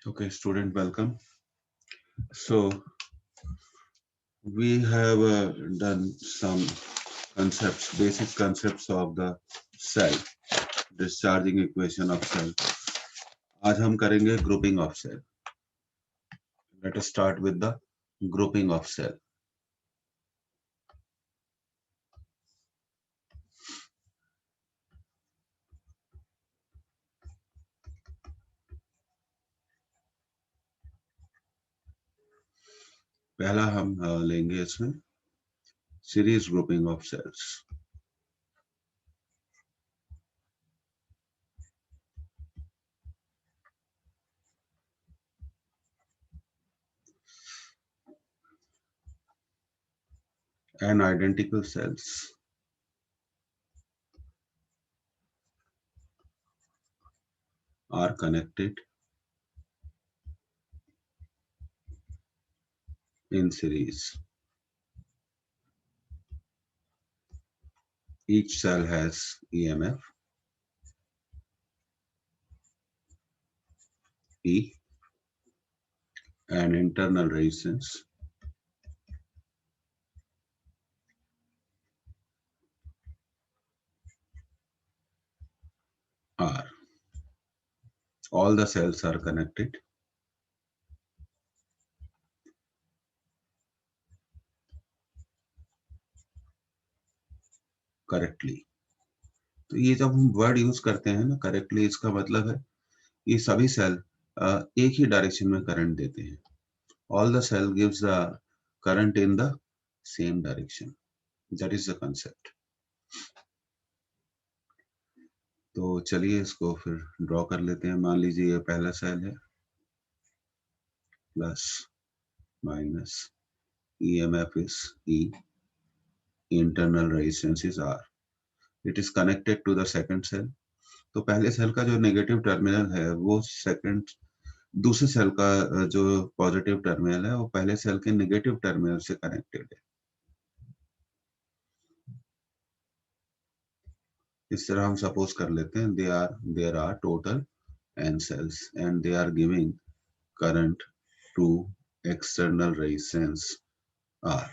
Okay, student, welcome. So we have done some concepts, basic concepts of the cell, discharging equation of cell. आज हम करेंगे grouping of cell. Let us start with the grouping of cell. पहला हम लेंगे इसमें series grouping of cells. And identical cells are connected in series. Each cell has EMF E and internal resistance R. All the cells are connected correctly. तो ये जब हम word use करते हैं ना करेक्टली, इसका मतलब है ये सभी सेल एक ही डायरेक्शन में करंट देते हैं. All the cell gives the current in the same direction. That is the concept. तो चलिए इसको फिर ड्रॉ कर लेते हैं. मान लीजिए ये पहला सेल है. Plus minus EMF is E, internal resistance is R. It is connected to the second cell. तो पहले सेल का जो नेगेटिव टर्मिनल है वो सेकंड दूसरे सेल का जो पॉजिटिव टर्मिनल है वो पहले सेल के नेगेटिव टर्मिनल से कनेक्टेड है. इस तरह हम सपोज कर लेते हैं there are total n cells and they are giving current to external resistance R.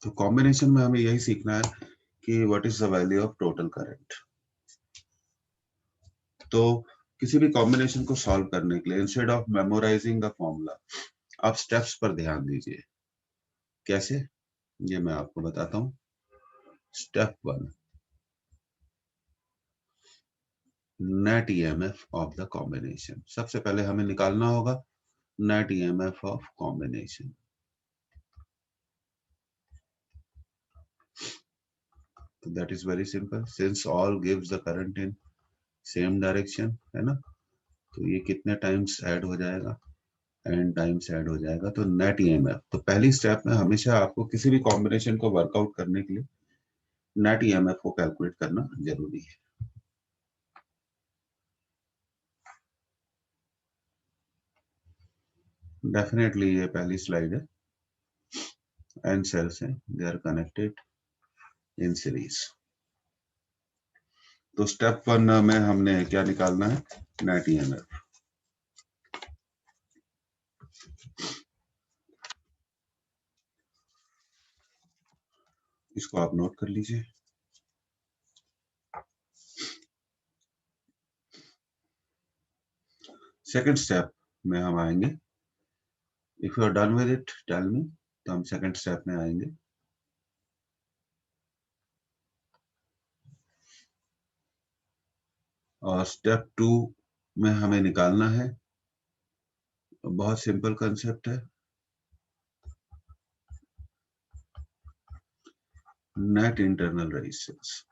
तो कॉम्बिनेशन में हमें यही सीखना है कि what is the value of total current. तो किसी भी कॉम्बिनेशन को सॉल्व करने के लिए instead of memorising the formula आप स्टेप्स पर ध्यान दीजिए. कैसे, ये मैं आपको बताता हूँ. Step 1, net EMF of the combination. सबसे पहले हमें निकालना होगा नेट ईएमएफ ऑफ कॉम्बिनेशन. तो that is very simple, since all gives the current in same direction, है ना. तो ये कितने टाइम्स ऐड हो जाएगा, n टाइम्स ऐड हो जाएगा. तो नेट ईएमएफ, तो पहली स्टेप में हमेशा आपको किसी भी कॉम्बिनेशन को वर्कआउट करने के लिए नेट ईएमएफ को कैलकुलेट करना जरूरी है. डेफिनेटली ये पहली स्लाइड है. n सेल्स हैं, they are connected in series. तो स्टेप 1 में हमने क्या निकालना है, नेट ईएमएफ. इसको आप नोट कर लीजिए. सेकंड स्टेप में हम आएंगे. If you are done with it tell me. तो हम सेकंड स्टेप में आएंगे. और स्टेप 2 में हमें निकालना है, बहुत सिंपल कंसेप्ट है, नेट इंटरनल रेजिस्टेंस.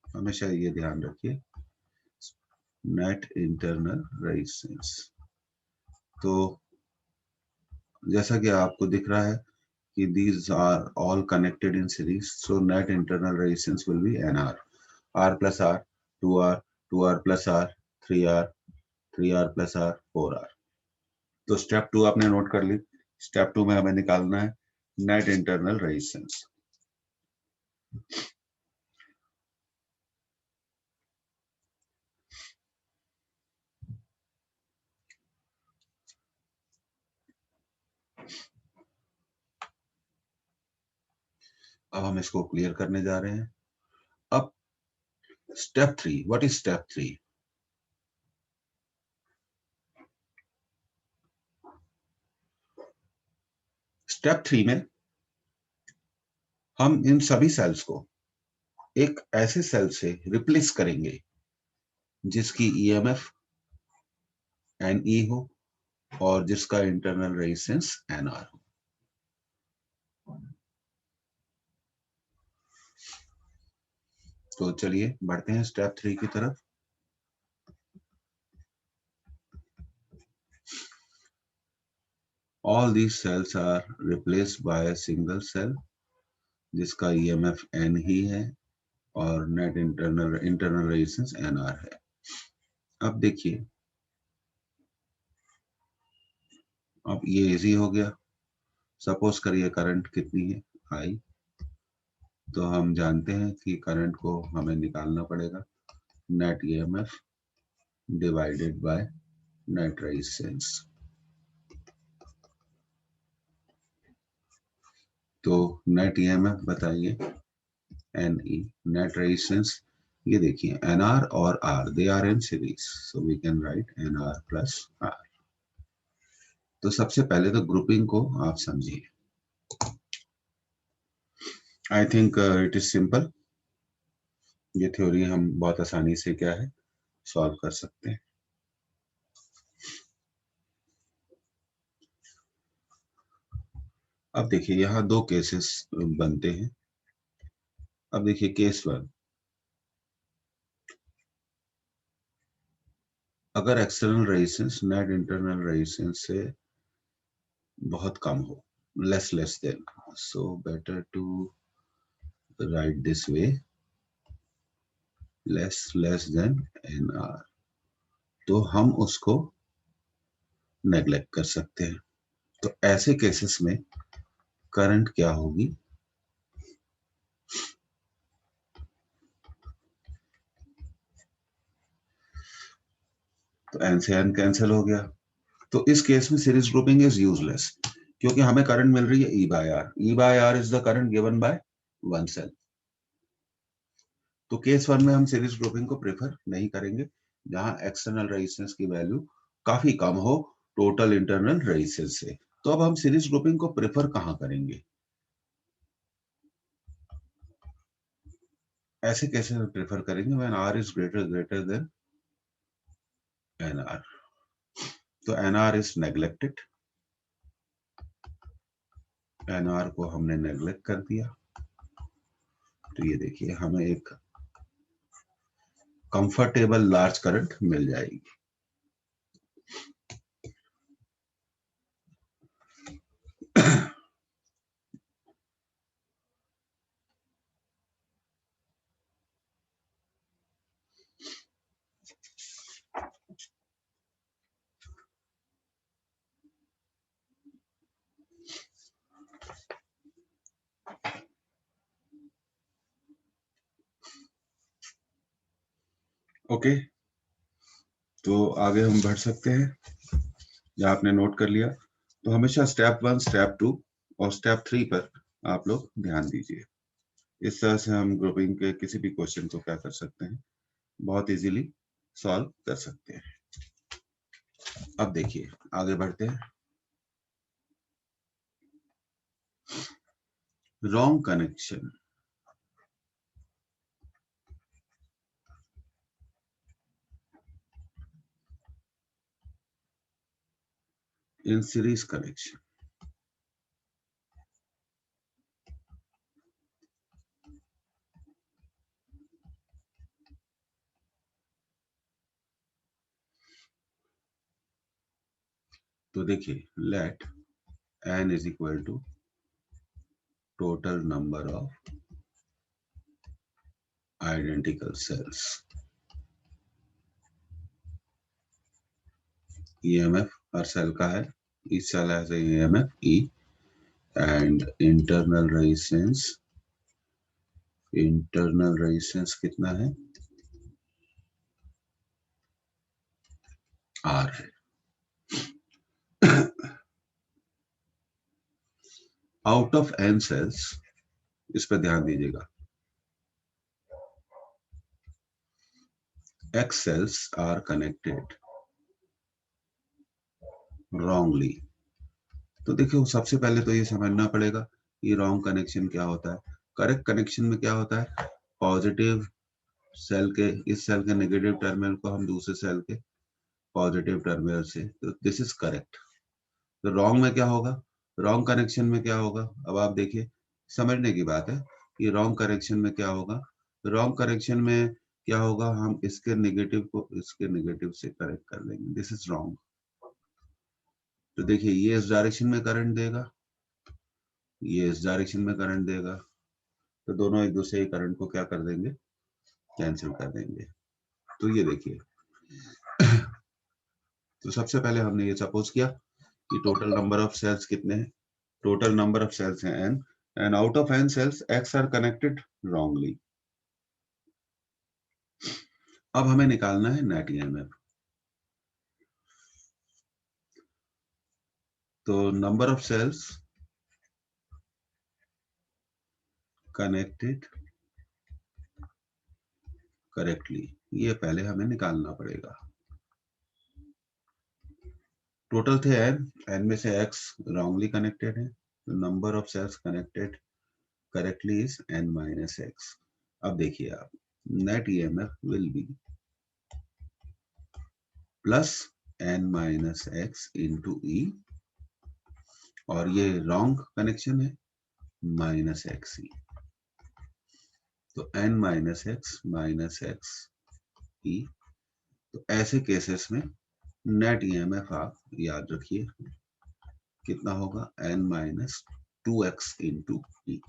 हमेशा ये ध्यान रखिए, नेट इंटरनल रेजिस्टेंस. तो जैसा कि आपको दिख रहा है कि these are all connected in series, so net internal resistance will be NR. R plus R, 2R, 2R plus R, 3R, 3R plus R, 4R. तो स्टेप 2 आपने नोट कर ली. स्टेप 2 में हमें निकालना है नेट इंटरनल रेजिस्टेंस. अब हम इसको क्लियर करने जा रहे हैं। अब step 3, what is step 3? Step 3 में हम इन सभी सेल्स को एक ऐसे सेल से रिप्लेस करेंगे जिसकी ईएमएफ NE हो और जिसका इंटरनल रेजिस्टेंस NR हो। तो चलिए बढ़ते हैं स्टेप 3 की तरफ। All these cells are replaced by a single cell जिसका EMF N ही है और नेट इंटरनल रेजिस्टेंस NR है। अब देखिए, अब ये इजी हो गया। सपोज करिए करंट कितनी है, I। तो हम जानते हैं कि करंट को हमें निकालना पड़ेगा net EMF divided by net resistance. तो नेट EMF बताइए, NE, नेट रेजिस्टेंस। ये देखिए NR और R, they are in series, so we can write NR plus R। तो सबसे पहले तो ग्रुपिंग को आप समझिए। I think it is simple. ये थ्योरी हम बहुत आसानी से क्या है सॉल्व कर सकते हैं। अब देखिए यहाँ दो केसेस बनते हैं। अब देखिए केस 1, अगर external resistance net internal resistance से बहुत कम हो, less than, so better to write this way, less than NR। तो हम उसको नेग्लेक्ट कर सकते हैं। तो ऐसे केसेस में करंट क्या होगी, तो N से N कैंसिल हो गया। तो इस केस में सीरीज ग्रुपिंग इज यूजलेस क्योंकि हमें करंट मिल रही है E by R। E by R is the current given by one cell. तो केस 1 में हम सीरीज ग्रुपिंग को प्रेफर नहीं करेंगे जहां एक्सटर्नल रेजिस्टेंस की वैल्यू काफी कम हो टोटल इंटरनल रेजिस्टेंस से। तो अब हम सीरीज ग्रुपिंग को प्रेफर कहां करेंगे? ऐसे केसेस में प्रेफर करेंगे when R is greater than NR। तो NR इज नेग्लेक्टेड, NR को हमने नेग्लेक्ट कर दिया। तो ये देखिए हमें एक कंफर्टेबल लार्ज करंट मिल जाएगी। ओके, तो आगे हम बढ़ सकते हैं। या आपने नोट कर लिया तो हमेशा स्टेप 1, स्टेप 2 और स्टेप 3 पर आप लोग ध्यान दीजिए। इस तरह से हम ग्रुपिंग के किसी भी क्वेश्चन को क्या कर सकते हैं, बहुत इजीली सॉल्व कर सकते हैं। अब देखिए आगे बढ़ते हैं। Wrong connection in series connection. तो देखिए let N is equal to total number of identical cells. EMF हर सेल का है, each cell has a EMF E and internal resistance कितना है, R है। आउट ऑफ N cells इस पर ध्यान दीजिएगा। X cells are connected wrongly। तो देखिए सबसे पहले तो ये समझना पड़ेगा कि रॉन्ग कनेक्शन क्या होता है। करेक्ट कनेक्शन में क्या होता है, पॉजिटिव सेल के इस सेल के नेगेटिव टर्मिनल को हम दूसरे सेल के पॉजिटिव टर्मिनल से, तो दिस इज करेक्ट। तो रॉन्ग में क्या होगा, रॉन्ग कनेक्शन में क्या होगा, अब आप देखिए समझने की बात है कि रॉन्ग कनेक्शन में क्या होगा। रॉन्ग कनेक्शन में क्या होगा, हम इसके नेगेटिव को इसके नेगेटिव से करेक्ट कर देंगे, दिस इज रॉन्ग। तो देखिए ये इस डायरेक्शन में करंट देगा, ये इस डायरेक्शन में करंट देगा, तो दोनों एक दूसरे के करंट को क्या कर देंगे, कैंसिल कर देंगे। तो ये देखिए तो सबसे पहले हमने ये सपोज किया कि टोटल नंबर ऑफ सेल्स कितने हैं, टोटल नंबर ऑफ सेल्स हैं n, and out of n cells x are connected wrongly. अब हमें निकालना है नेट ईएमएफ। तो number of cells connected correctly, ये पहले हमें निकालना पड़ेगा। टोटल थे n में से x रॉन्गली कनेक्टेड है, तो number of cells connected correctly is n minus x। अब देखिए आप, net EMF will be plus n minus x into e, और ये रॉन्ग कनेक्शन है माइनस एक्स ई, तो n माइनस एक्स ई। तो ऐसे केसेस में नेट ईएमएफ आप याद रखिए कितना होगा, n minus two x into e.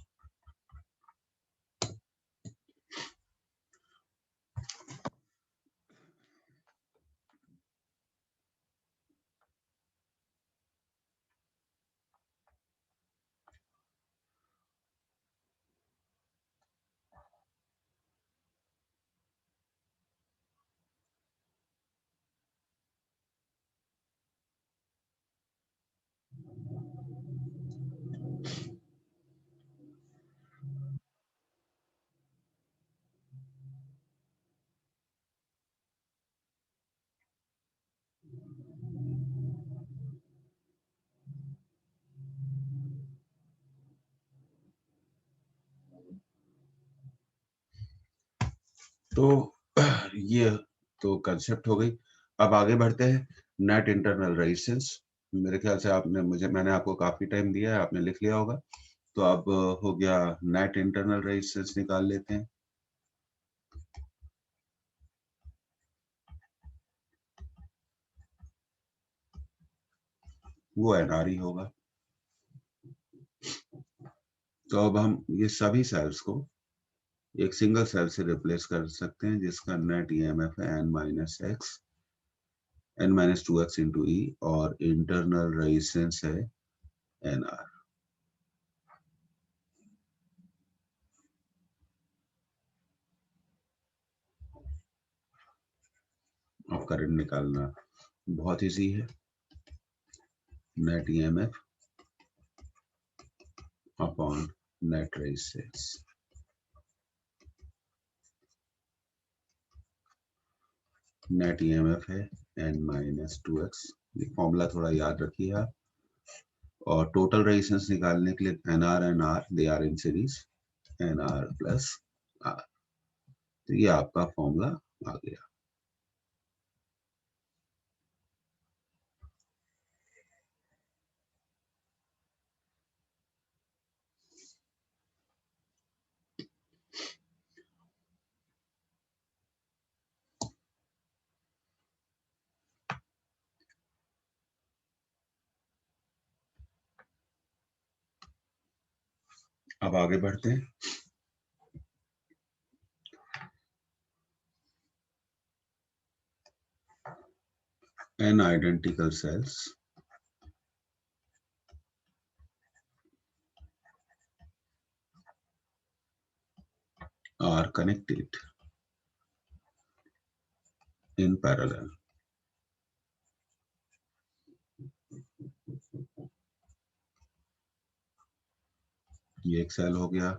तो ये तो कंसेप्ट हो गई। अब आगे बढ़ते हैं, नेट इंटरनल रेजिस्टेंस। मेरे ख्याल से आपने मैंने आपको काफी टाइम दिया है, आपने लिख लिया होगा। तो अब हो गया, नेट इंटरनल रेजिस्टेंस निकाल लेते हैं। वो एनआर ही होगा। तो अब हम ये सभी सेल्स को एक सिंगल सेल से रिप्लेस कर सकते हैं जिसका नेट ईएमएफ है n minus x, n minus two x into e, और इंटरनल रेजिस्टेंस है एन आर। अब करंट निकालना बहुत इजी है, net EMF upon net resistance. Net EMF है n माइनस टू एक्स, ये फॉर्मूला थोड़ा याद रखिए आप। और टोटल रेजिस्टेंस निकालने के लिए N R and R they are in series, N R plus R. तो ये आपका फॉर्मूला आ गया। अब आगे बढ़ते हैं। n identical cells are connected in parallel। ये एक सेल हो गया,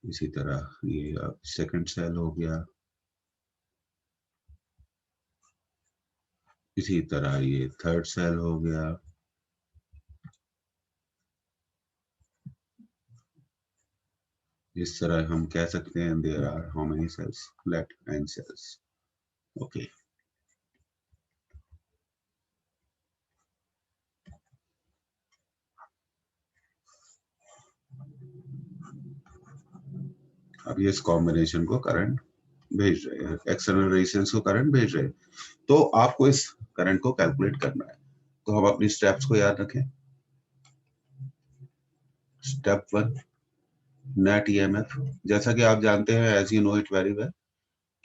इसी तरह ये सेकंड सेल हो गया, इसी तरह ये थर्ड सेल हो गया, इस तरह हम कह सकते हैं there are how many cells, let n cells. Okay, अब ये इस कॉम्बिनेशन को करंट भेज रहे हैं, एक्सटर्नल रेजिस्टेंस को करंट भेज रहे हैं। तो आपको इस करंट को कैलकुलेट करना है, तो हम अपनी स्टेप्स को याद रखें। Step 1, net EMF. जैसा कि आप जानते हैं, as you know it very well,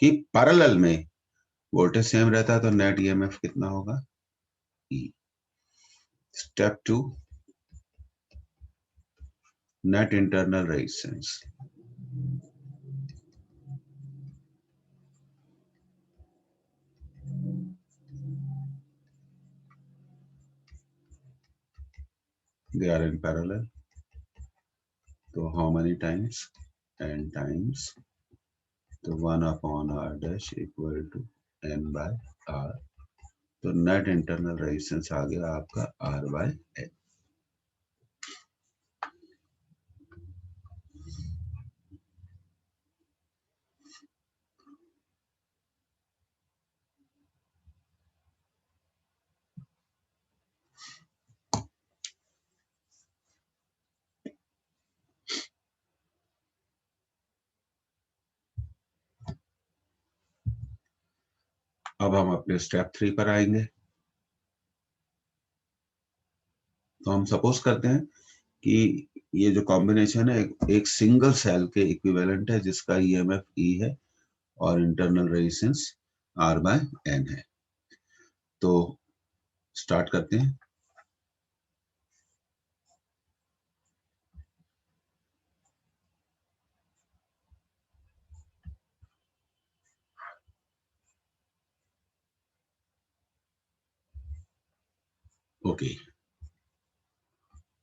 कि पैरेलल में वोल्टेज सेम रहता है तो नेट ईएमएफ कितना होगा, E। Step 2, net internal resistance. They are in parallel, तो how many times, n times, तो 1 upon r dash equal to n by r, तो नेट इंटरनल रेजिस्टेंस आ गया आपका r by n। अब हम अपने स्टेप 3 पर आएंगे। तो हम सपोज करते हैं कि ये जो कॉम्बिनेशन है एक सिंगल सेल के इक्विवेलेंट है, जिसका ईएमएफ E है और internal resistance R by N है। तो स्टार्ट करते हैं। ओके,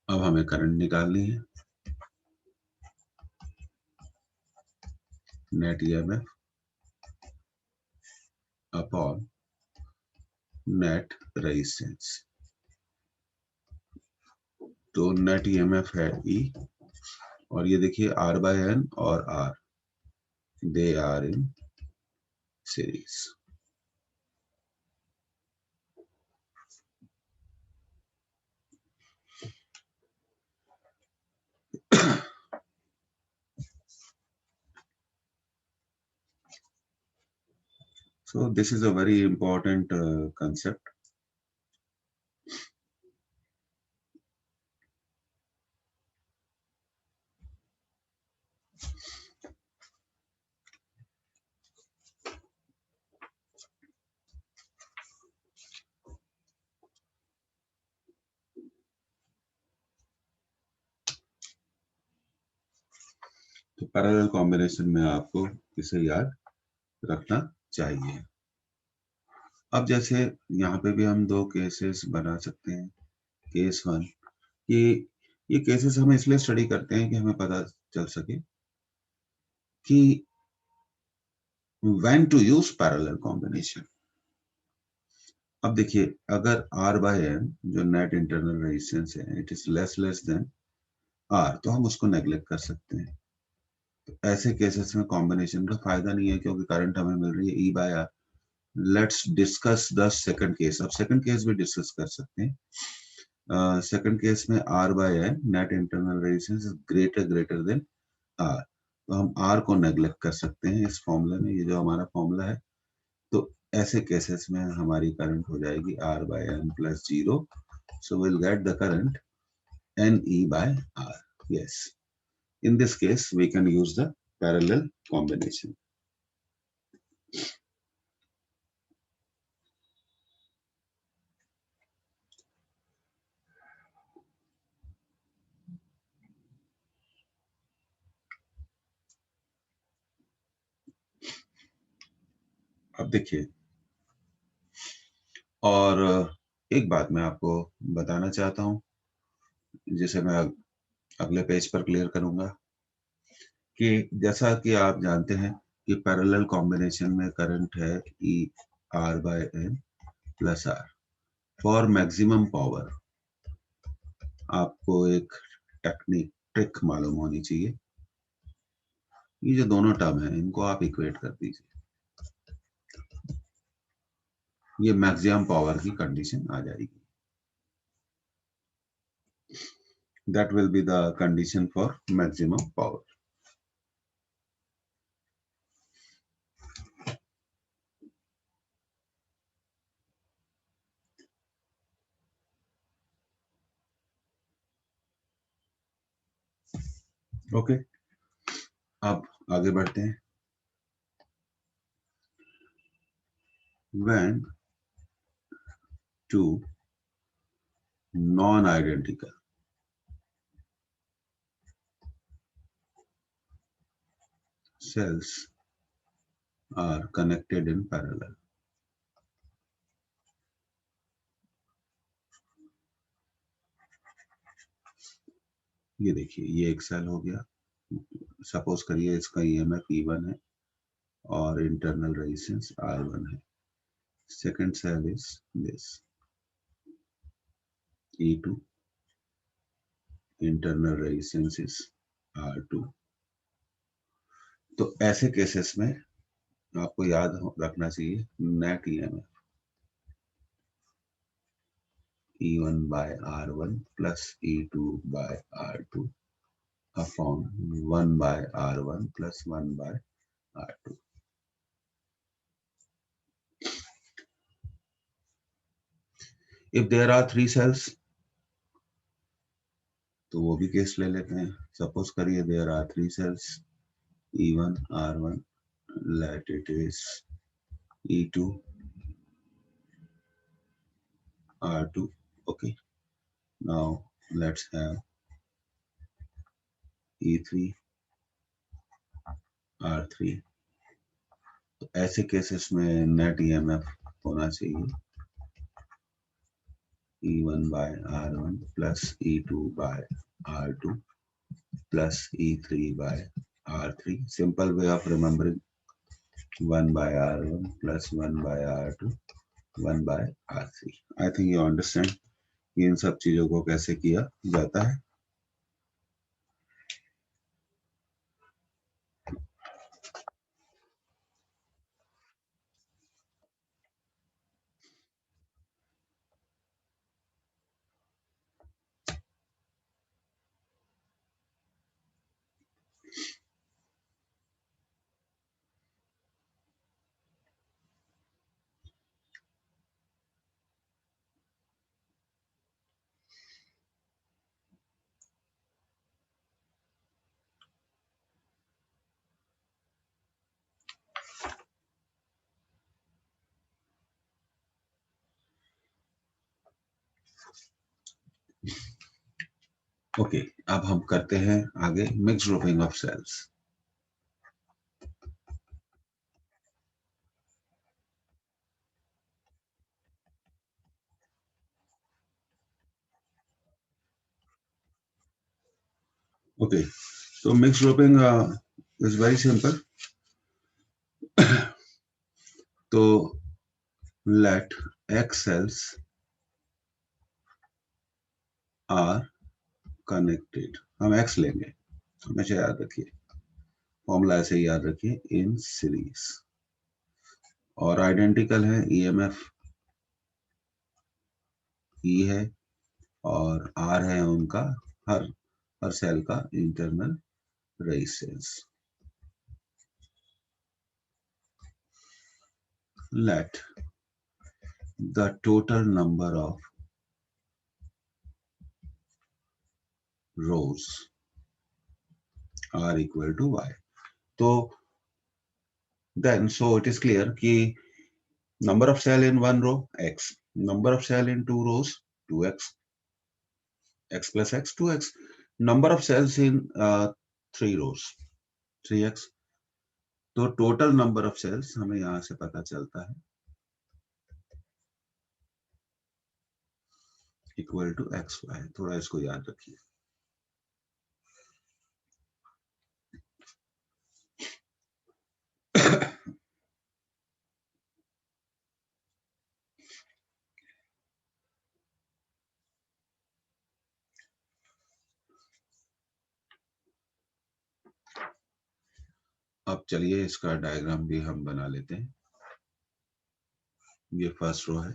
अब हमें करंट निकालनी है। Net EMF upon net resistance. तो नेट ईएमएफ है E, और ये देखिए R by N और R, they are in series. So this is a very important concept. तो पैरेलल कॉम्बिनेशन में आपको इसे याद रखना चाहिए। अब जैसे यहाँ पे भी हम दो केसेस बना सकते हैं। केस 1, कि ये केसेस हम इसलिए स्टडी करते हैं कि हमें पता चल सके कि when to use parallel combination। अब देखिए, अगर R by N जो नेट इंटरनल रेजिस्टेंस है, it is less than R, तो हम उसको नेग्लेक्ट कर सकते हैं। तो ऐसे केसेस में कॉम्बिनेशन का फायदा नहीं है, क्योंकि करंट हमें मिल रही है E by R। Let's discuss the second case. अब सेकंड केस भी डिस्कस कर सकते हैं। सेकंड केस में R by N net internal resistance is greater than R, तो हम R को नेग्लेक्ट कर सकते हैं इस फॉर्मूले में। ये जो हमारा फॉर्मूला है, तो ऐसे केसेस में हमारी करंट हो जाएगी R by N plus 0, so we'll get the current NE by R। Yes, in this case we can use the parallel combination। अब देखिए, और एक बात मैं आपको बताना चाहता हूं, जिसे मैं अगले पेज पर क्लियर करूंगा, कि जैसा कि आप जानते हैं कि पैरेलल कॉम्बिनेशन में करंट है E R by N plus R. For maximum power आपको एक टेक्निक ट्रिक मालूम होनी चाहिए। ये जो दोनों टर्म है इनको आप इक्वेट कर दीजिए, ये मैक्सिमम पावर की कंडीशन आ जाएगी। That will be the condition for maximum power. Okay, अब आगे बढ़ते हैं। When two non-identical cells are connected in parallel, ये देखिए ये एक सेल हो गया। सपोज करिए इसका ईएमएफ E1 है और इंटरनल रेजिस्टेंस R1 है। Second cell is this E2, internal resistance is R2। तो ऐसे केसेस में आपको याद रखना चाहिए net EMF E1 by R1 plus E2 by R2 upon 1 by R1 plus 1 by R2। If there are three cells, तो वो भी केस ले लेते हैं। सपोज करिए there are three cells E1 R1, let it is E2 R2। okay, now let's have E3 R3। तो ऐसे cases में नेट ईएमएफ होना चाहिए E1 by R1 plus E2 by R2 plus E3 by R3। Simple way of remembering 1 by R1 plus 1 by R2 1 by R3। I think you understand कि इन सब चीजों को कैसे किया जाता है। ओके, अब हम करते हैं आगे mix grouping of cells. Okay, so mixed grouping is very simple। तो let X cells are connected, हम X लेंगे, हमेशा याद रखिए, फॉर्मूला ऐसे ही याद रखिए, इन सीरीज। और आइडेंटिकल है, ईएमएफ E है और R है उनका हर सेल का internal resistance. Let the total number of rows are equal to Y। तो then so it is clear कि number of cell in one row X, number of cell in two rows 2X, X plus X 2X, number of cells in three rows 3X। तो total number of sales हमें यहां से पता चलता है equal to XY। थोड़ा इसको याद रखिए। अब चलिए इसका डायग्राम भी हम बना लेते हैं। ये फर्स्ट रो है,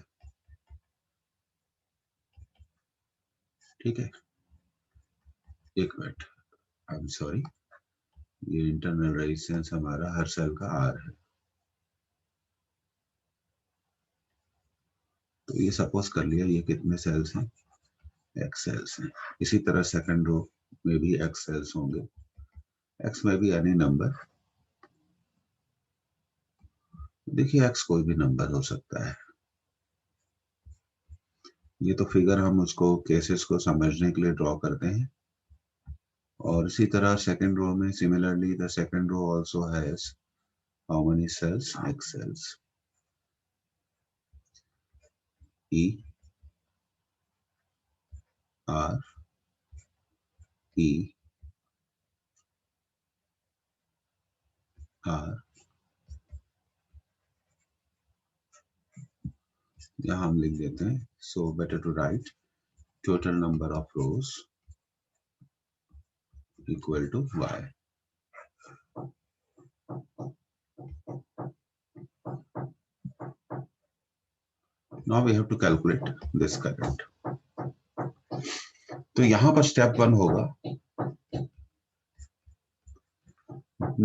ठीक है। एक मिनट, आई एम सॉरी, ये इंटरनल रेजिस्टेंस हमारा हर सेल का आर है। तो ये सपोज कर लिया ये कितने सेल्स हैं, एक्स सेल्स हैं। इसी तरह सेकंड रो में भी एक्स सेल्स होंगे, एक्स में भी एनी नंबर। देखिए एक्स कोई भी नंबर हो सकता है। ये तो फिगर हम उसको केसेस को समझने के लिए ड्रॉ करते हैं। और इसी तरह सेकंड रो में similarly the second row also has how many cells, X cells. E R E R, यहाँ हम लिख देते हैं। So better to write total number of rows equal to y. Now we have to calculate this current. तो यहां पर step 1 होगा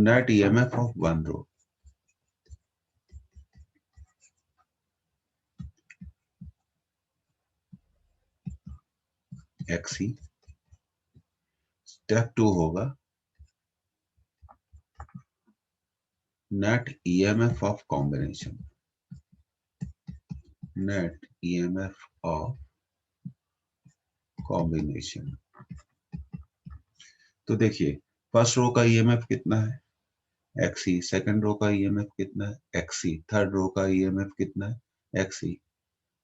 net EMF of one row. XE. Step 2 होगा net EMF of combination. Net EMF of combination. तो देखिए first row का EMF कितना है, XE। सेकंड रो का EMF कितना है, XE। थर्ड रो का EMF कितना है, XE।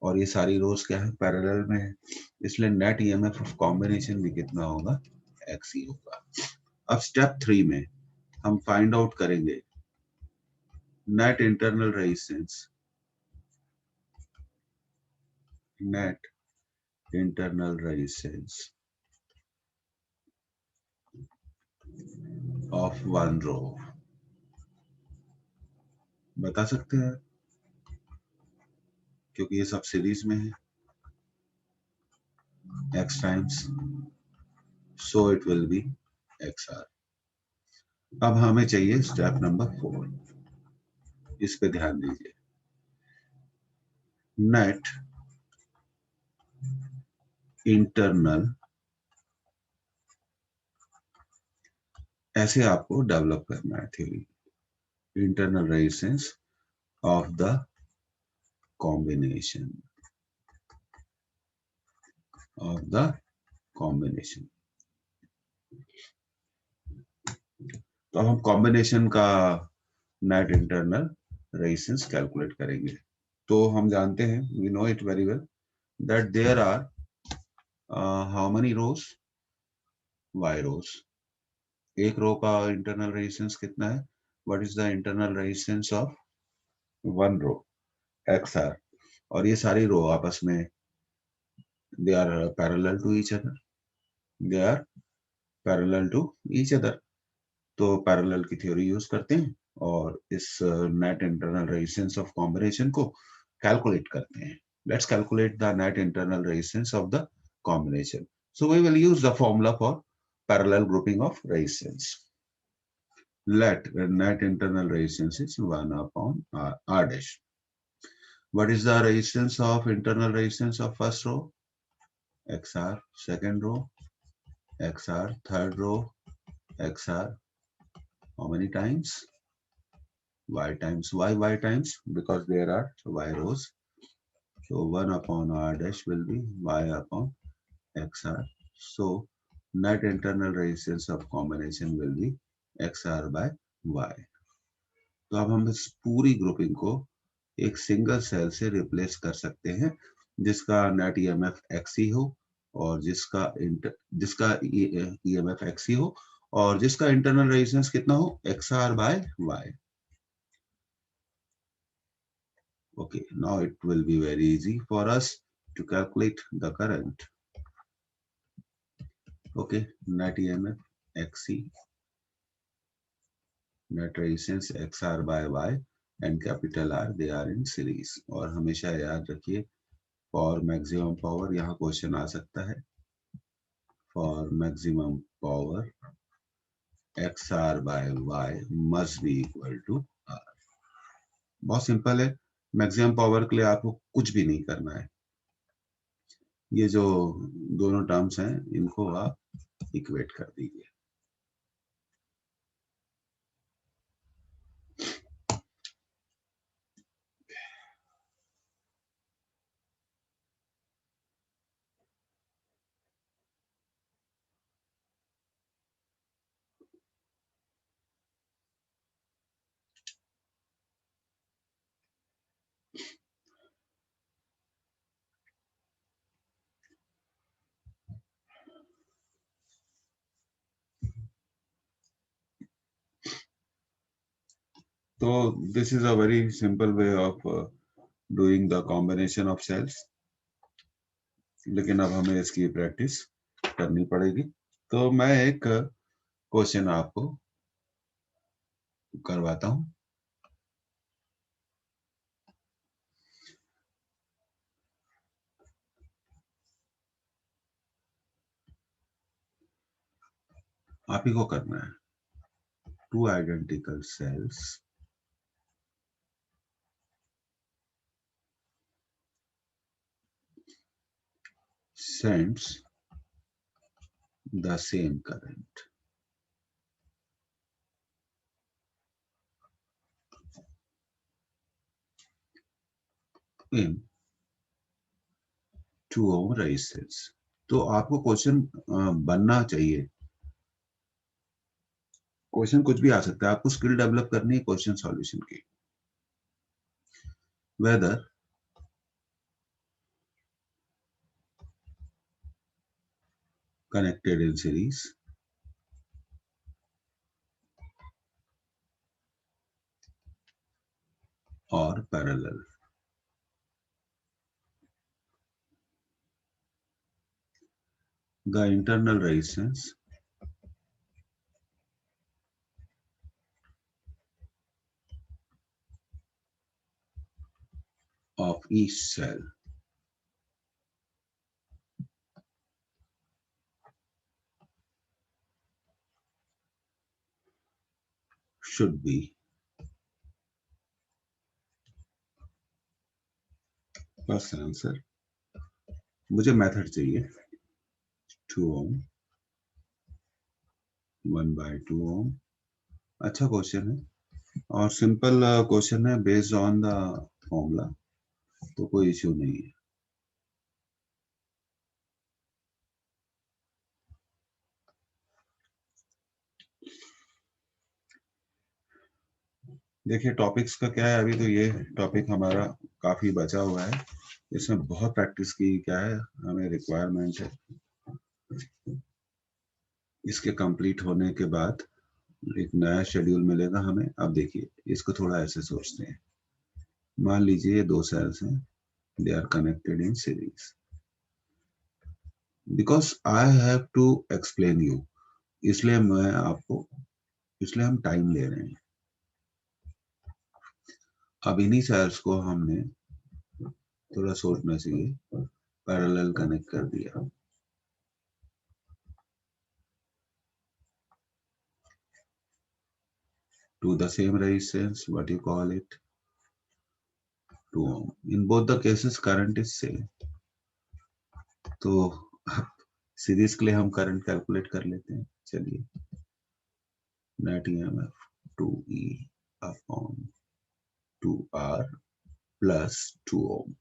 और ये सारी रोज क्या है, पैरेलल में है, इसलिए नेट ईएमएफ ऑफ कॉम्बिनेशन भी कितना होगा, XE होगा। अब स्टेप 3 में हम फाइंड आउट करेंगे net internal resistance, net internal resistance of one row. बता सकते हैं क्योंकि ये सब सीरीज में है, x times, so it will be XR। अब हमें चाहिए स्टेप नंबर 4, इस पे ध्यान दीजिए। नेट इंटरनल, ऐसे आपको डेवलप करना है theory, internal resistance of the combination, of the combination। तो हम कॉम्बिनेशन का नेट इंटरनल रेजिस्टेंस कैलकुलेट करेंगे। तो हम जानते हैं, we know it very well, that there are how many rows, y rows. एक रो का इंटरनल रेजिस्टेंस कितना है, what is the internal resistance of one row, XR। और ये सारी रो आपस में they are parallel to each other, they are parallel to each other. तो पैरेलल की थ्योरी यूज करते हैं और इस net internal resistance of combination को कैलकुलेट करते हैं। Let's calculate the net internal resistance of the combination. So we will use the formula for parallel grouping of resistance. Let net internal resistance is 1 upon R dash. What is the resistance of internal resistance of first row? XR. Second row, XR. Third row, XR. How many times? Y times. Why Y times? Because there are Y rows. So 1 upon R dash will be Y upon XR. So net internal resistance of combination will be XR by Y. तो अब हम इस पूरी grouping को एक single cell से replace कर सकते हैं जिसका नेट ईएमएफ XE हो और जिसका ईएमएफ XE हो और जिसका इंटरनल रेजिस्टेंस कितना हो, XR by Y। Okay, now it will be very easy for us to calculate the current. Okay, net EMF XE net resistance X R by Y and capital R, they are in series. और हमेशा याद रखिए for maximum power, यहाँ question आ सकता है, for maximum power X R by Y must be equal to R. बहुत simple है। मैक्सिमम पावर के लिए आपको कुछ भी नहीं करना है, ये जो दोनों टर्म्स हैं इनको आप इक्वेट कर दीजिए। तो this is a very simple way of doing the combination of cells, लेकिन अब हमें इसकी प्रैक्टिस करनी पड़ेगी। तो मैं एक क्वेश्चन आपको करवाता हूं। आप ही को करना है। Two identical sales sends the same current in 2 ohm resistance। तो आपको क्वेश्चन बनना चाहिए, क्वेश्चन कुछ भी आ सकता है, आपको स्किल डेवलप करनी है क्वेश्चन सॉल्यूशन की। Whether connected in series or parallel, the internal resistance of each cell should be, first answer. मुझे मेथड चाहिए, 2 ohm 1/2 ohm। अच्छा क्वेश्चन है और सिंपल क्वेश्चन है बेस्ड ऑन द फॉर्मूला, तो कोई इश्यू नहीं है। देखिए टॉपिक्स का क्या है, अभी तो ये टॉपिक हमारा काफी बचा हुआ है, इसमें बहुत प्रैक्टिस की क्या है हमें रिक्वायरमेंट है। इसके कंप्लीट होने के बाद एक नया शेड्यूल मिलेगा हमें। अब देखिए इसको थोड़ा ऐसे सोचते हैं, मान लीजिए ये दो सेल्स हैं, they are connected in series. Because I have to explain you, इसलिए मैं आपको, इसलिए हम टाइम ले रहे हैं। अब इन्हीं सेल्स को हमने थोड़ा सोचना चाहिए, पैरेलल कनेक्ट कर दिया, to the same resistance, what you call it, 2 ohm. In both the cases current is same। तो अब सीरीज के लिए हम करंट कैलकुलेट कर लेते हैं। चलिए, net EMF 2E upon 2R plus 2 ओम,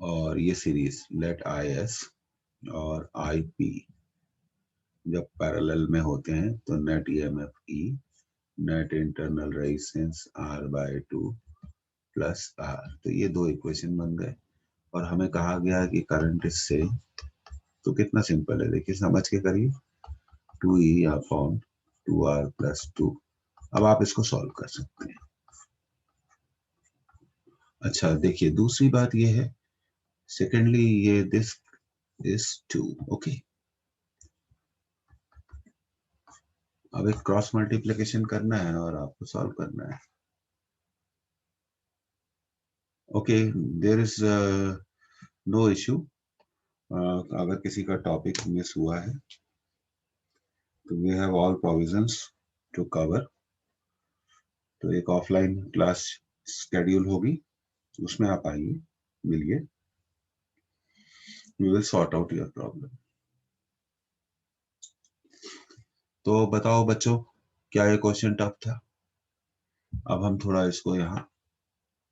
और ये सीरीज लेट IS और IP जब पैरेलल में होते हैं तो net EMF E, net internal resistance R/2 plus R। तो ये दो इक्वेशन बन गए और हमें कहा गया है कि करंट इज सेम। तो कितना सिंपल है, देखिए समझ के करिए, 2E अपॉन 2R प्लस 2। अब आप इसको सॉल्व कर सकते हैं। अच्छा देखिए दूसरी बात ये है, सेकेंडली ये दिस इज 2, ओके। अब एक क्रॉस मल्टीप्लिकेशन करना है और आपको सॉल्व करना है। Okay, there is no issue. अगर किसी का टॉपिक मिस हुआ है तो we have all provisions to cover. तो एक ऑफलाइन क्लास शेड्यूल होगी, उसमें आप आइए, मिलिए, we will sort out your problem. तो बताओ बच्चों, क्या ये क्वेश्चन टफ था? अब हम थोड़ा इसको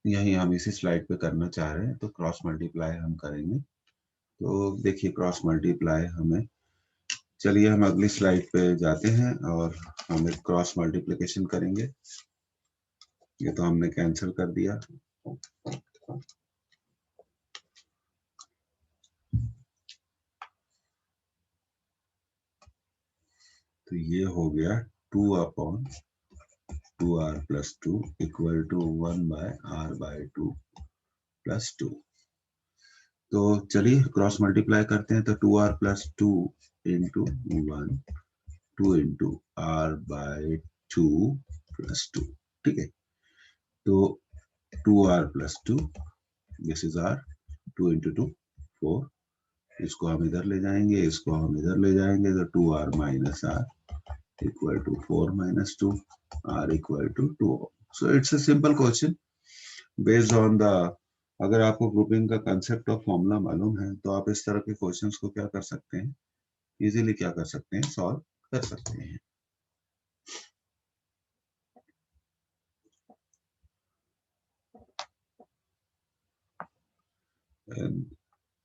यहीं हम इसी स्लाइड पे करना चाह रहे हैं, तो क्रॉस मल्टीप्लाई हम करेंगे। तो देखिए क्रॉस मल्टीप्लाई हमें, चलिए हम अगली स्लाइड पे जाते हैं और हम एक क्रॉस मल्टीप्लिकेशन करेंगे। ये तो हमने कैंसिल कर दिया। तो ये हो गया 2/2r + 2 = 1/r/2 + 2। तो चलिए क्रॉस मल्टीप्लाई करते हैं। तो 2r + 2 × 1 2 × r/2 + 2, ठीक है। तो 2r + 2, दिस इज r, 2 × 2 4, इसको हम इधर ले जाएंगे, इसको हम इधर ले जाएंगे, तो 2r - r = 4 - 2, r = 2। So it's a simple question based on the, अगर आपको ग्रुपिंग का कंसेप्ट और फॉर्मूला मालूम है तो आप इस तरह के क्वेश्चंस को क्या कर सकते हैं, इजीली क्या कर सकते हैं, सॉल्व कर सकते हैं। And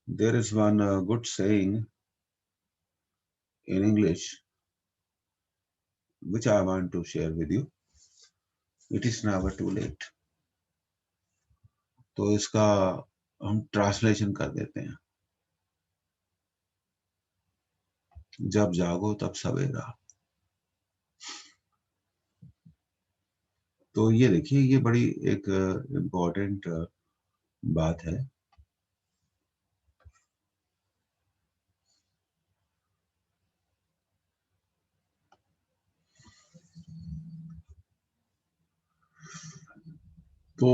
there is one good saying in English which I want to share with you. It is never too late. तो इसका हम ट्रांसलेशन कर देते हैं, जब जागो तब सवेरा। तो ये देखिए, ये बड़ी एक इम्पोर्टेंट बात है। तो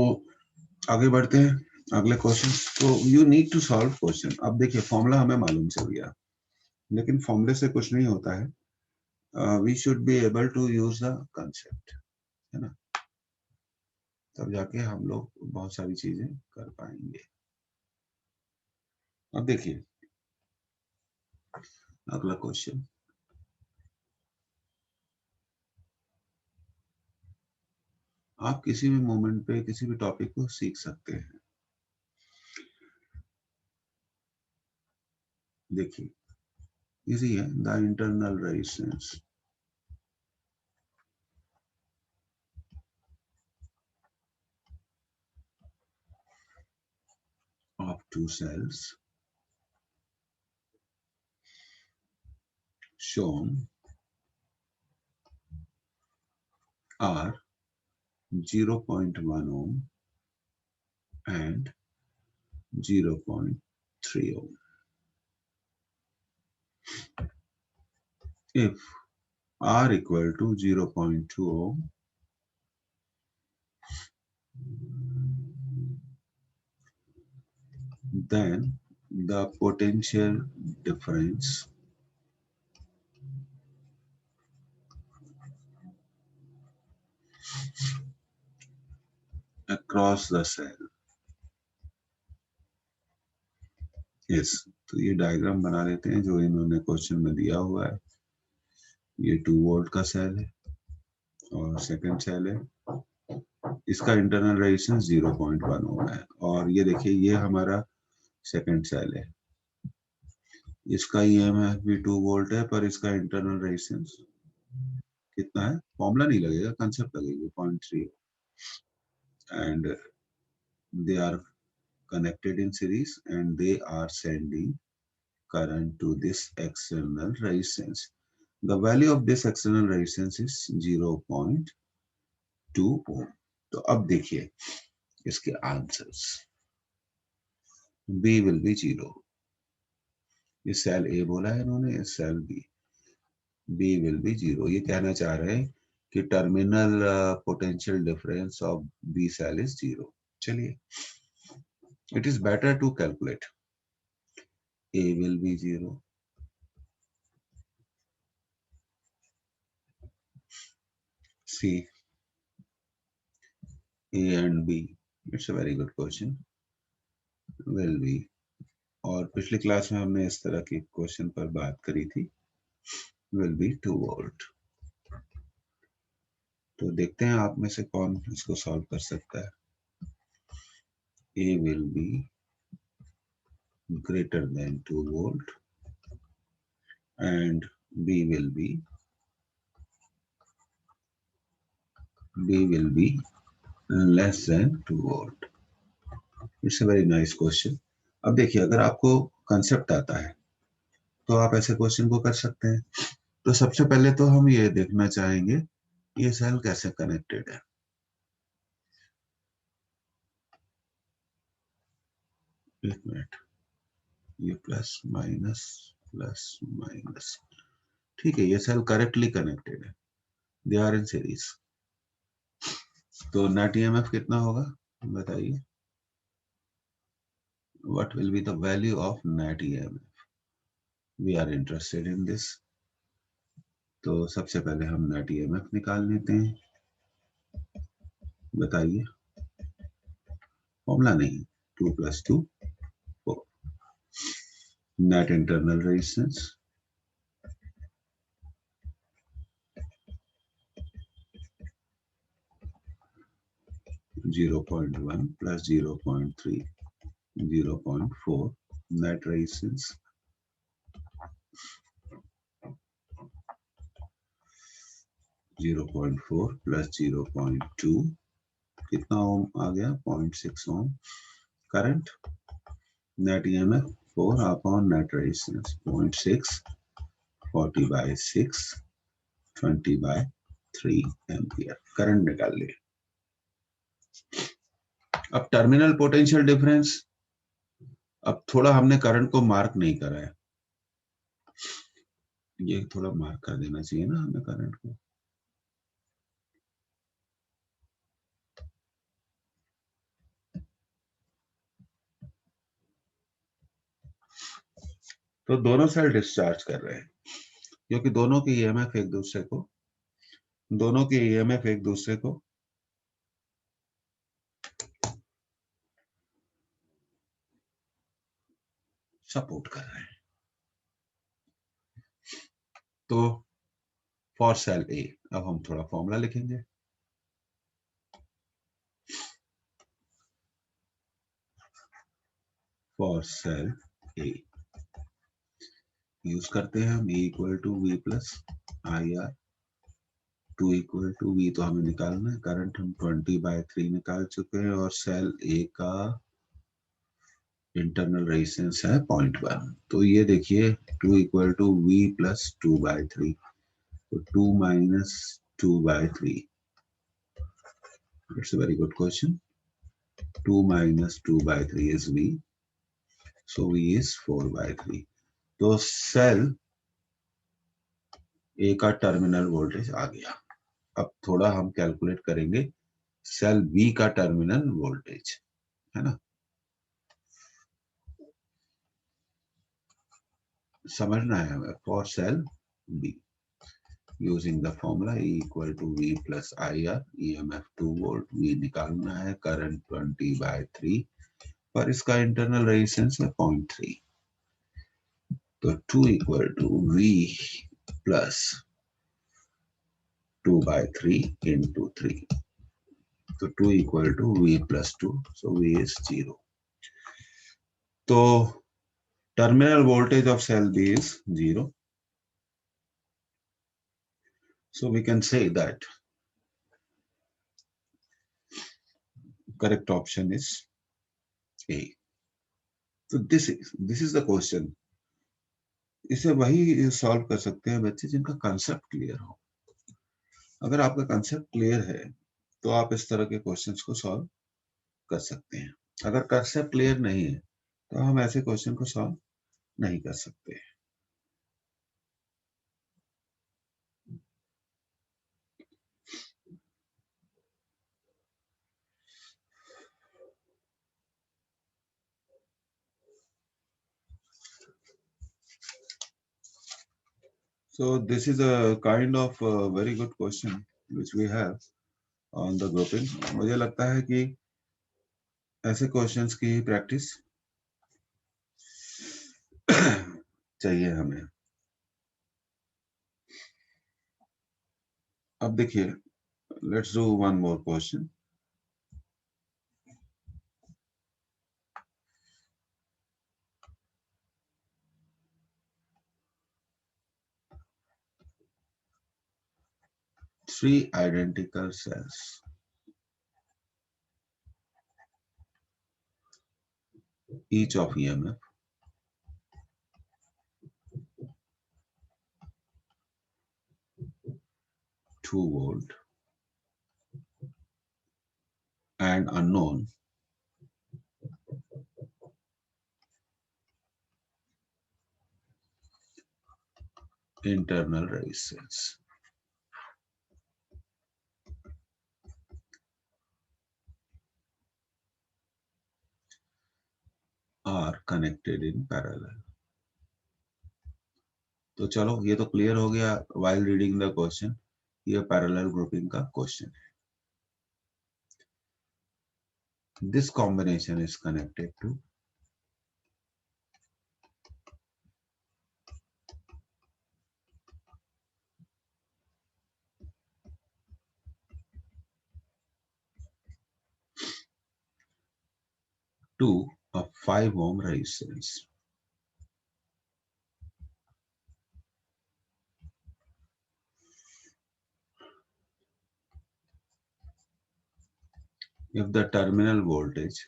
आगे बढ़ते हैं अगले क्वेश्चन। तो you need to solve question. अब देखिए फॉर्मूला हमें मालूम चल गया, लेकिन फॉर्मूले से कुछ नहीं होता है। We should be able to use the concept, है ना, तब जाके हम लोग बहुत सारी चीजें कर पाएंगे। अब देखिए अगला क्वेश्चन, आप किसी भी मोमेंट पे किसी भी टॉपिक को सीख सकते हैं। देखिए इजी है, the internal resistance of two cells shown are 0.1 ohm and 0.3 ohm. If R equal to 0.2 ohm, then the potential difference across the cell is, तो ये डायग्राम बना लेते हैं जो इन्होंने क्वेश्चन में दिया हुआ है। ये 2 वोल्ट का सेल है और सेकंड सेल है, इसका इंटरनल रेजिस्टेंस 0.1 ओम है। और ये देखिए ये हमारा सेकंड सेल है, इसका ईएमएफ भी 2 वोल्ट है, पर इसका इंटरनल रेजिस्टेंस कितना है, फॉर्मूला नहीं लगेगा, कंसेप्ट लगेगा, 0.3, and they are connected in series and they are sending current to this external resistance. The value of this external resistance is 0.2 ohm. तो अब देखिए इसके आंसर्स, B will be 0, ये सेल ए बोला है इन्होंने, cell B, B will be 0। ये कहना चाह रहे हैं कि terminal potential difference of B cell is 0। चलिए, it is better to calculate। A will be 0, C, A and B, it's a very good question, will be। और पिछली class में हमने इस तरह के क्वेश्चन पर बात करी थी, will be 2 volt। तो देखते हैं आप में से कौन इसको सॉल्व कर सकता है। A will be greater than 2 volt and B will be less than 2 volt। It's a very nice question. अब देखिए, अगर आपको कंसेप्ट आता है तो आप ऐसे क्वेश्चन को कर सकते हैं। तो सबसे पहले तो हम ये देखना चाहेंगे ये सेल कैसे कनेक्टेड है। एक मिनट, ये प्लस माइनस, ठीक है, ये सेल करेक्टली कनेक्टेड है, दे आर इन सीरीज। तो नेट ईएमएफ कितना होगा बताइए, what will be the value of net EMF, we are interested in this. तो सबसे पहले हम नेट ईएमएफ निकाल लेते हैं, बताइए। फॉर्मूला नहीं, 2 + 2 4। Net internal resistance 0.1 + 0.3 0.4। Net resistance 0.4 + 0.2 कितना ओम आ गया, 0.6 ohm. Current, net EMF 4 upon net resistance 0.6, 40/6, 20/3 ampere. Current निकाल लिए। अब टर्मिनल पोटेंशियल डिफरेंस, अब थोड़ा हमने करंट को मार्क नहीं करा है, ये थोड़ा मार्क कर देना चाहिए ना हमें करंट को। तो दोनों सेल डिस्चार्ज कर रहे हैं क्योंकि दोनों के ईएमएफ एक दूसरे को सपोर्ट कर रहे हैं। तो फॉर सेल ए, अब हम थोड़ा फॉर्मूला लिखेंगे। फॉर सेल ए यूज करते हैं हम E = V + IR। 2 = V तो हमें निकालना है, करंट हम 20/3 निकाल चुके हैं और सेल ए का इंटरनल रेजिस्टेंस है 0.1। तो ये देखिए 2 = V + 2/3, तो 2 - 2/3, it's a very good question. 2 - 2/3 is V, so V is 4/3। तो सेल ए का टर्मिनल वोल्टेज आ गया। अब थोड़ा हम कैलकुलेट करेंगे सेल बी का टर्मिनल वोल्टेज, है ना। समझना है हमें। For sale be using the formula E = V + IR, EMF 2 volt, V निकालना है, करंट 20/3 पर इसका इंटरनल रेजिस्टेंस है 0.3। तो 2 = V + 2/3 × 3, तो 2 = V + 2, so V is 0। तो terminal voltage of cell B is 0, so we can say that correct option is A। so this is the question। इसे वही सॉल्व कर सकते हैं बच्चे जिनका कंसेप्ट क्लियर हो। अगर आपका कंसेप्ट क्लियर है तो आप इस तरह के क्वेश्चंस को सॉल्व कर सकते हैं। अगर कंसेप्ट क्लियर नहीं है तो हम ऐसे क्वेश्चन को सॉल्व नहीं कर सकते। So this is a kind of very good question which we have on the grouping. मुझे लगता है कि ऐसे क्वेश्चंस की प्रैक्टिस चाहिए हमें। अब देखिए, let's do one more question. Three identical cells, each of EMF 2 volt and unknown internal resistance are connected in parallel। तो चलो ये तो क्लियर हो गया while reading the question, ये पैरेलल ग्रुपिंग का क्वेश्चन है। This combination is connected to a 5 ohm resistance। If the terminal voltage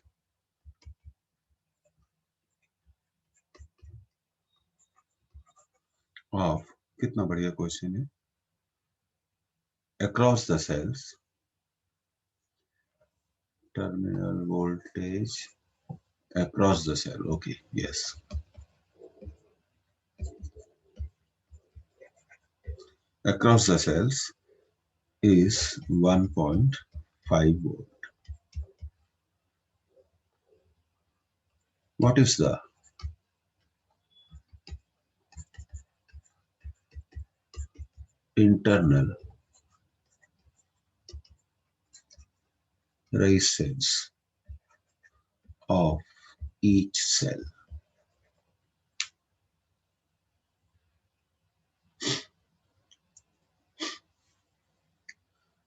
of, कितना बढ़िया क्वेश्चन है, across the cells, terminal voltage across the cell, okay, yes, across the cells is 1.5 volt। What is the internal resistance of each cell?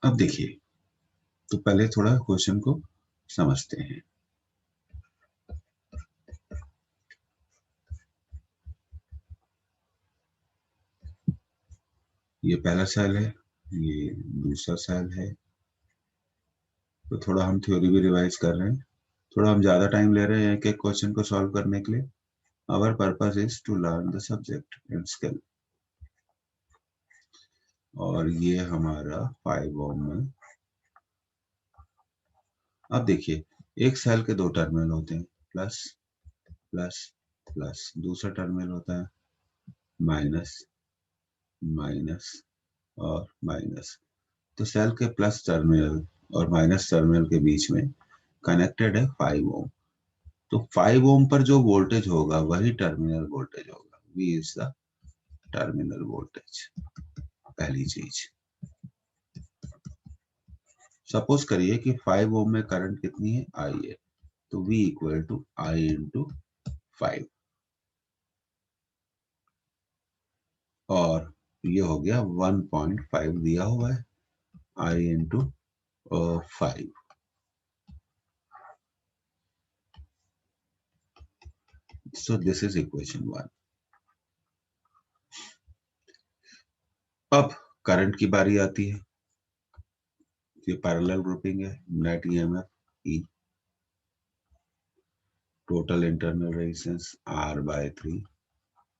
अब देखिए, तो पहले थोड़ा question को समझते हैं। ये पहला सेल है, ये दूसरा सेल है। तो थोड़ा हम थ्योरी भी रिवाइज कर रहे हैं, थोड़ा हम ज्यादा टाइम ले रहे हैं एक एक क्वेश्चन को सॉल्व करने के लिए। Our purpose is to learn the subject and skill. और ये हमारा 5 ओम में। अब देखिए, एक सेल के 2 टर्मिनल होते हैं, प्लस प्लस प्लस, दूसरा टर्मिनल होता है माइनस माइनस और माइनस। तो सेल के प्लस टर्मिनल और माइनस टर्मिनल के बीच में कनेक्टेड है 5 ओम। तो 5 ओम पर जो वोल्टेज होगा वही टर्मिनल वोल्टेज होगा। V is the terminal voltage. पहली चीज, सपोज करिए कि 5 ओम में करंट कितनी है, I है, तो V equal to I into 5, और ये हो गया 1.5 दिया हुआ है, I into 5। So this is equation 1। अब करंट की बारी आती है। ये पैरेलल ग्रुपिंग है, net EMF E, total internal resistance R/3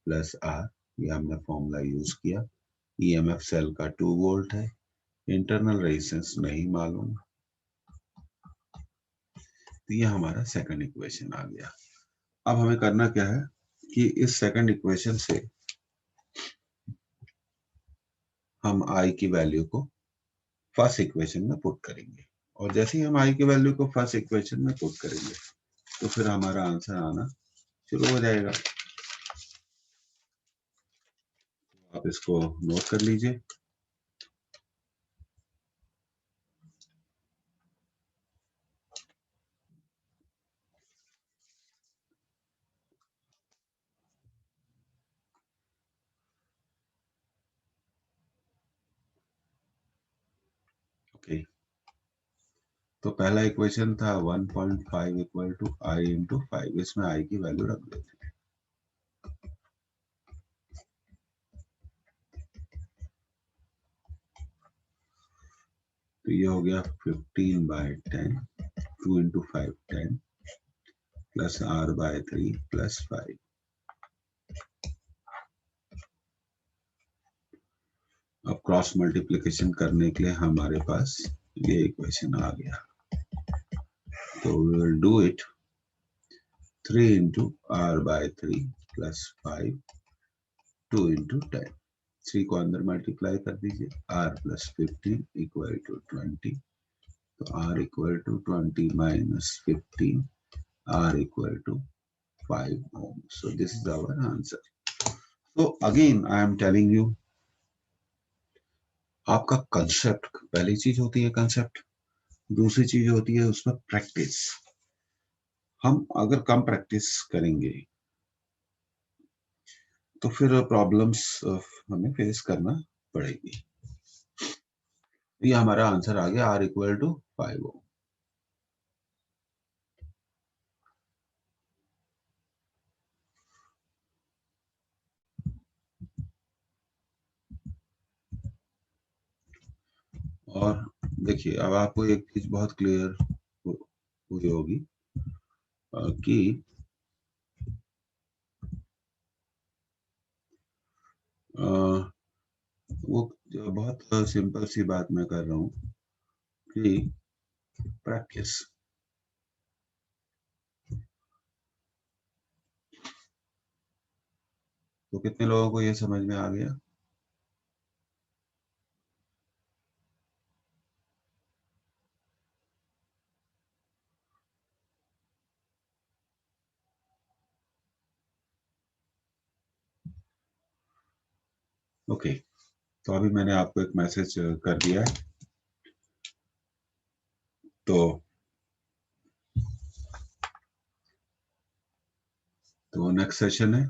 plus R, ये हमने फॉर्मूला यूज किया। ईएमएफ सेल का 2 वोल्ट है, इंटरनल रेजिस्टेंस नहीं मालूम। तो ये हमारा सेकंड इक्वेशन आ गया। अब हमें करना क्या है कि इस सेकंड इक्वेशन से हम I की वैल्यू को फर्स्ट इक्वेशन में पुट करेंगे, और जैसे ही हम I की वैल्यू को फर्स्ट इक्वेशन में पुट करेंगे तो फिर हमारा आंसर आना शुरू हो जाएगा। आप इसको नोट कर लीजिए। ओके, तो पहला इक्वेशन था 1.5 इक्वल टू आई इंटू 5, इसमें आई की वैल्यू रख देते हैं। तो ये हो गया 15/10, 2 इंटू 5 10 प्लस r/3 प्लस 5। अब क्रॉस मल्टीप्लिकेशन करने के लिए हमारे पास ये इक्वेशन आ गया, तो we will do it. 3 into r/3 plus 5, 2 into 10, 3 को अंदर मल्टीप्लाई कर दीजिए, r प्लस 15 इक्वल टू 20, तो r equal to 20 minus 15, r equal to 5 ohm. So this is our answer. So again I am telling you, आपका concept पहली चीज होती है, कंसेप्ट। दूसरी चीज होती है उसमें प्रैक्टिस। हम अगर कम प्रैक्टिस करेंगे तो फिर प्रॉब्लम्स हमें फेस करना पड़ेगी। ये हमारा आंसर आ गया, r इक्वल टू 5 ohm। और देखिए अब आपको एक चीज बहुत क्लियर हुई होगी कि वो बहुत सिंपल सी बात मैं कर रहा हूँ कि प्रैक्टिस। तो कितने लोगों को ये समझ में आ गया? ओके, तो अभी मैंने आपको एक मैसेज कर दिया है, तो नेक्स्ट सेशन है।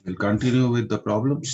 We'll continue with the problems.